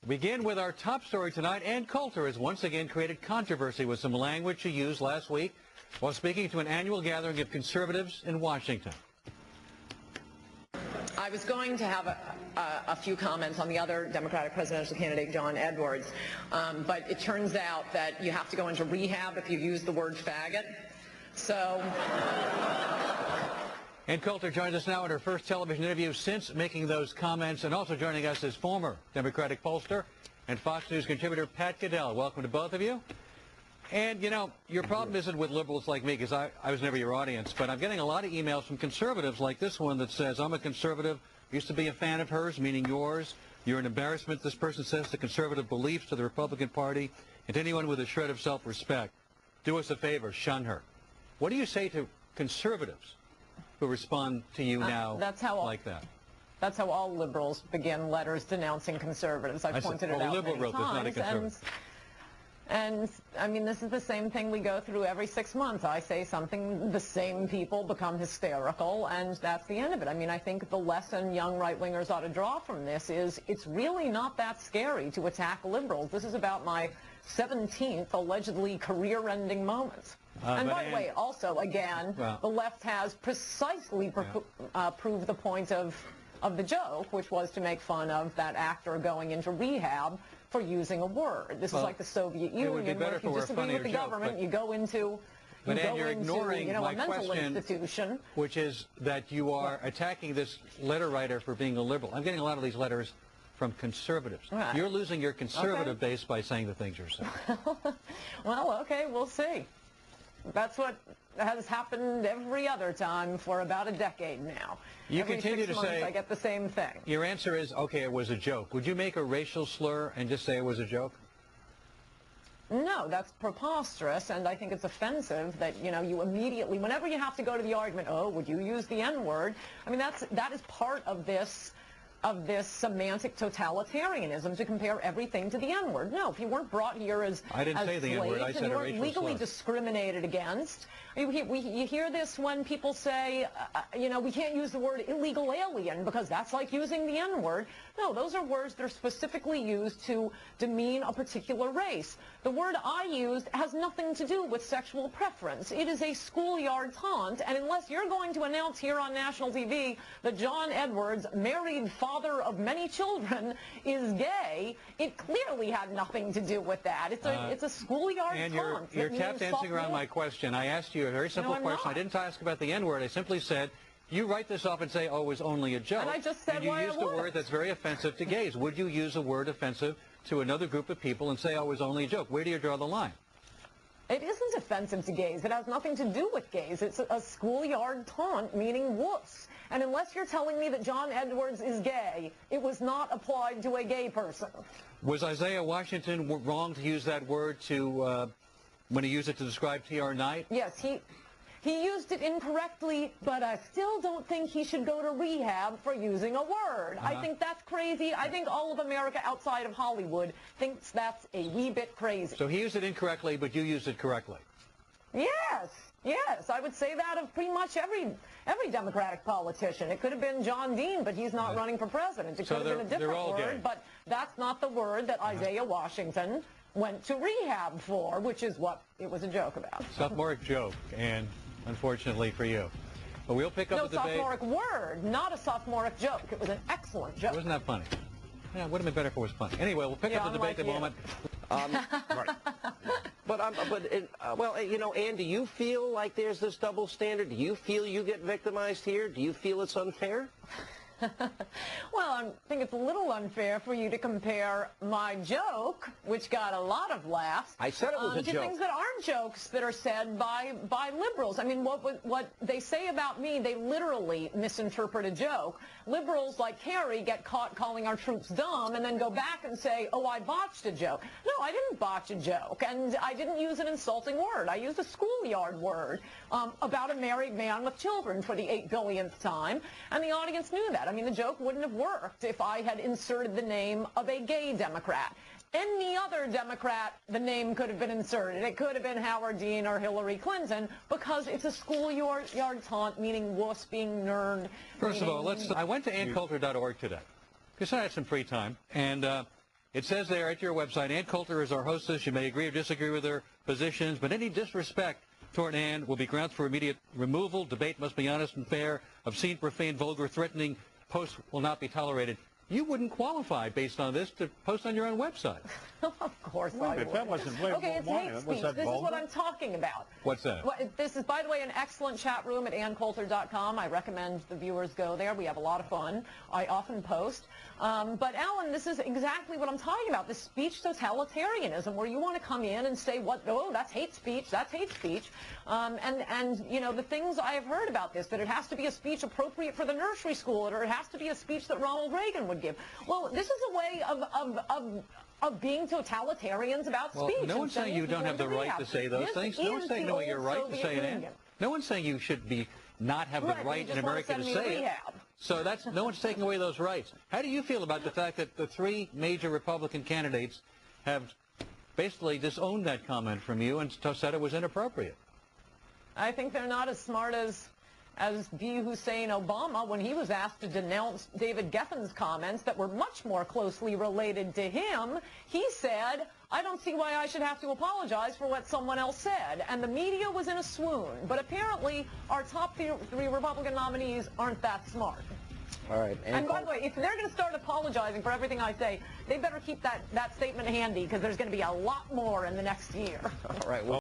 Begin with our top story tonight. Ann Coulter has once again created controversy with some language she used last week while speaking to an annual gathering of conservatives in Washington. I was going to have a few comments on the other Democratic presidential candidate, John Edwards, but it turns out that you have to go into rehab if you use the word faggot. So... Ann Coulter joins us now in her first television interview since making those comments, and also joining us is former Democratic pollster and Fox News contributor Pat Goodell. Welcome to both of you. And, you know, your problem isn't with liberals like me, because I was never your audience, but I'm getting a lot of emails from conservatives like this one that says, I'm a conservative, used to be a fan of hers, meaning yours. You're an embarrassment, this person says, to conservative beliefs, to the Republican Party, and to anyone with a shred of self-respect. Do us a favor, shun her. What do you say to conservatives who respond to you now like that? That's how all liberals begin letters denouncing conservatives. I've pointed it out liberal many wrote this, not a times. conservative. And, I mean, this is the same thing we go through every 6 months. I say something, the same people become hysterical, and that's the end of it. I mean, I think the lesson young right-wingers ought to draw from this is it's really not that scary to attack liberals. This is about my 17th allegedly career-ending moment. And by the way, also, again, the left has precisely proved the point of the joke, which was to make fun of that actor going into rehab for using a word. This is like the Soviet Union, where if you disagree with the government, you go into a mental institution. Which is that you are attacking this letter writer for being a liberal. I'm getting a lot of these letters from conservatives. Right. You're losing your conservative base by saying the things you're saying. Well, okay, we'll see. That's what has happened every other time for about a decade now. You every continue 6 to months, say I get the same thing. Your answer is, okay, it was a joke. Would you make a racial slur and just say it was a joke? No, that's preposterous, and I think it's offensive that, you know, you immediately, whenever you have to go to the argument, oh, would you use the N-word? I mean, that is part of this semantic totalitarianism, to compare everything to the N-word. No, if you weren't brought here as I didn't say the N-word. I said and you a weren't racial legally slur. discriminated against. You hear this when people say, you know, we can't use the word illegal alien because that's like using the N-word. No, those are words that are specifically used to demean a particular race. The word I used has nothing to do with sexual preference. It is a schoolyard taunt, and unless you're going to announce here on national TV that John Edwards, married father of many children, is gay, it clearly had nothing to do with that. It's a schoolyard taunt. You're tap dancing around my question. I asked you a very simple question. I didn't ask about the N-word. I simply said, you write this off and say, oh, it was only a joke. And I just said why I would. You used a word that's very offensive to gays. Would you use a word offensive to another group of people and say, oh, it was only a joke? Where do you draw the line? It isn't offensive to gays. It has nothing to do with gays. It's a schoolyard taunt, meaning wuss. And unless you're telling me that John Edwards is gay, it was not applied to a gay person. Was Isaiah Washington wrong to use that word when he used it to describe T.R. Knight? Yes, he used it incorrectly, but I still don't think he should go to rehab for using a word. I think that's crazy. I think all of America outside of Hollywood thinks that's a wee bit crazy. So he used it incorrectly, but you used it correctly? Yes. Yes, I would say that of pretty much every Democratic politician. It could have been John Dean, but he's not running for president. It could have been a different word, but that's not the word that Isaiah Washington went to rehab for, which is what it was a joke about. Sophomoric joke, and unfortunately for you. But we'll pick up the debate. No, sophomoric word, not a sophomoric joke. It was an excellent joke. Wasn't that funny? Yeah, it would have been better if it was funny. Anyway, we'll pick up the debate in a moment. Right. Well, you know, Ann, do you feel like there's this double standard? Do you feel you get victimized here? Do you feel it's unfair? Well, I think it's a little unfair for you to compare my joke, which got a lot of laughs, I said it was a to joke. things that aren't jokes that are said by liberals. I mean, what they say about me, they literally misinterpret a joke. Liberals like Kerry get caught calling our troops dumb and then go back and say, oh, I botched a joke. No, I didn't botch a joke, and I didn't use an insulting word. I used a schoolyard word about a married man with children for the 8 billionth time, and the audience knew that. I mean, the joke wouldn't have worked if I had inserted the name of a gay Democrat. Any other Democrat, the name could have been inserted. It could have been Howard Dean or Hillary Clinton, because it's a schoolyard taunt, meaning wuss, being nerd. First of all, I went to AnnCoulter.org today because I had some free time, and It says there at your website, Ann Coulter is our hostess. You may agree or disagree with her positions, but any disrespect toward Ann will be grounds for immediate removal. Debate must be honest and fair. Obscene, profane, vulgar, threatening posts will not be tolerated. You wouldn't qualify, based on this, to post on your own website. Of course I would. That wasn't okay, it's hate speech. This is what I'm talking about. What's that? This is, by the way, an excellent chat room at AnnCoulter.com. I recommend the viewers go there. We have a lot of fun. I often post. But, Alan, this is exactly what I'm talking about, this speech totalitarianism, where you want to come in and say, oh, that's hate speech, that's hate speech. And, you know, the things I have heard about this, that it has to be a speech appropriate for the nursery school, or it has to be a speech that Ronald Reagan would give. Well, this is a way of being totalitarians about speech. Well, no one's saying you don't have the right to say those things. No one's saying no, you're right to say it. No one's saying you should not have the right in America to say it. So no one's taking away those rights. How do you feel about the fact that the three major Republican candidates have basically disowned that comment from you and said it was inappropriate? I think they're not as smart as V. Hussein Obama when he was asked to denounce David Geffen's comments that were much more closely related to him. He said, I don't see why I should have to apologize for what someone else said. And the media was in a swoon. But apparently, our top three Republican nominees aren't that smart. All right. And by the way, if they're going to start apologizing for everything I say, they better keep that statement handy, because there's going to be a lot more in the next year. All right. Well